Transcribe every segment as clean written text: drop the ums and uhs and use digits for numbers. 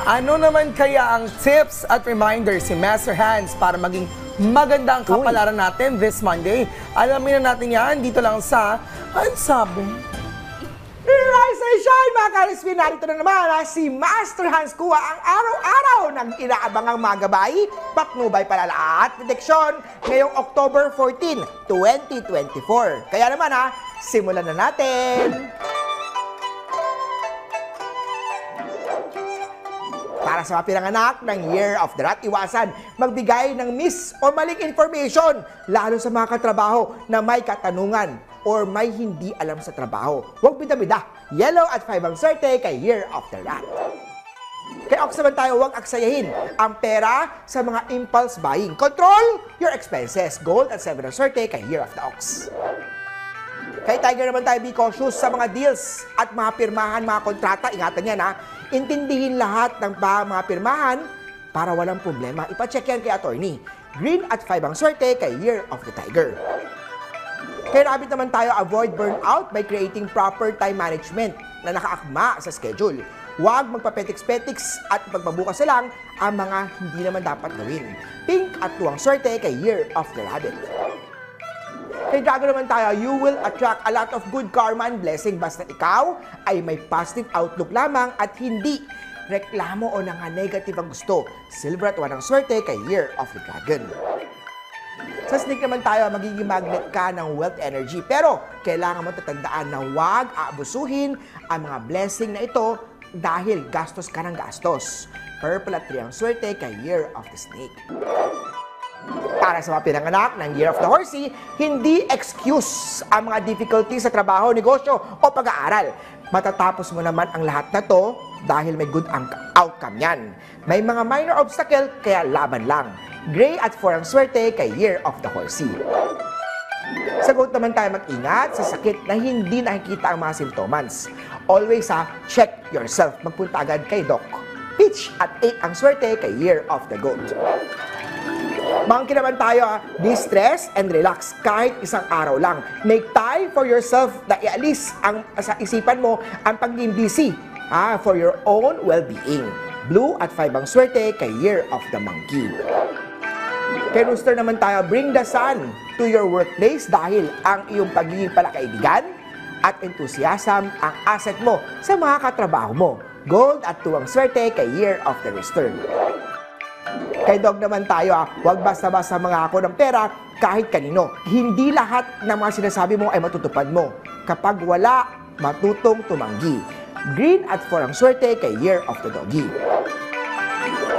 Ano naman kaya ang tips at reminders si Master Hans para maging maganda ang kapalaran natin this Monday? Alamin na natin yan dito lang sa Ang Sabi. Rise and shine, mga ka-RSP! Narito na naman si Master Hans Kua ang araw-araw ng inaabangang mga gabay, patnubay palala at prediksyon ngayong October 14, 2024. Kaya naman simulan na natin! Para sa mga pinanganak ng Year of the Rat, iwasan magbigay ng miss o maling information, lalo sa mga katrabaho na may katanungan or may hindi alam sa trabaho. Huwag bida-bida. Yellow at 5 ang swerte kay Year of the Rat. Kaya Ox naman tayo, huwag aksayahin ang pera sa mga impulse buying. Control your expenses. Gold at 7 ang swerte kay Year of the Ox. Kay Tiger naman tayo, be cautious sa mga deals at mga pirmahan, mga kontrata. Ingatan yan Intindihin lahat ng mga pirmahan para walang problema. Ipacheck yan kay attorney. Green at 5 ang swerte kay Year of the Tiger. Kaya Rabbit naman tayo, avoid burnout by creating proper time management na nakaakma sa schedule. Huwag magpapetiks-petiks at pagbabukas lang ang mga hindi naman dapat gawin. Pink at 2 ang swerte kay Year of the Rabbit. Kay Dragon naman tayo, you will attract a lot of good karma and blessing basta ikaw ay may positive outlook lamang at hindi reklamo o negative ang gusto. Silver at 1 ang swerte kay Year of the Dragon. Sa snake naman tayo, magiging magnet ka ng wealth energy. Pero kailangan mo tatandaan na huwag aabusuhin ang mga blessing na ito dahil gastos ka ng gastos. Purple at 3 ang swerte kay Year of the Snake. Para sa mga pinanganak ng Year of the Horsey, hindi excuse ang mga difficulties sa trabaho, negosyo o pag-aaral. Matatapos mo naman ang lahat na to dahil may good outcome yan. May mga minor obstacle, kaya laban lang. Gray at 4 ang swerte kay Year of the Horsey. Sa goat naman tayo, mag-ingat sa sakit na hindi nakikita ang mga simptomans. Always check yourself. Magpunta agad kay Doc. Peach at 8 ang swerte kay Year of the Goat. Monkey naman tayo, be stress and relax kahit isang araw lang. Make time for yourself na ialis sa isipan mo ang pagiging busy for your own well-being. Blue at 5 ang swerte kay Year of the Monkey. Kay Rooster naman tayo, bring the sun to your workplace dahil ang iyong pagiging palakaibigan at enthusiasm ang asset mo sa mga katrabaho mo. Gold at 2 ang swerte kay Year of the Rooster. Kay Dog naman tayo, huwag basta-basta mangako ng pera kahit kanino. Hindi lahat ng mga sinasabi mo ay matutupad mo. Kapag wala, matutong tumanggi. Green at 4 ang swerte kay Year of the Doggy.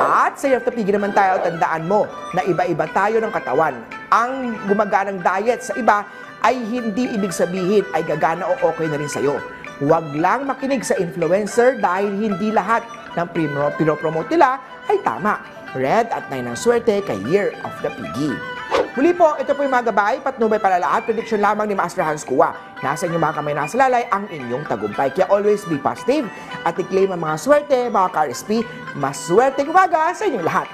At sa Year of the Piggy naman tayo, tandaan mo na iba-iba tayo ng katawan. Ang gumaganang diet sa iba ay hindi ibig sabihin ay gagana o okay na rin sa'yo. Huwag lang makinig sa influencer dahil hindi lahat ng pinopromote nila ay tama. Red at 9 ang swerte kay Year of the Piggy. Muli po, ito po yung mga gabay, patnubay palalaat, prediction lamang ni Master Hans Kua. Nasa inyong mga kamay, nasa lalay ang inyong tagumpay. Kaya always be positive at i-claim ang mga swerte, mga ka-RSP. Mas swerte umaga sa inyong lahat.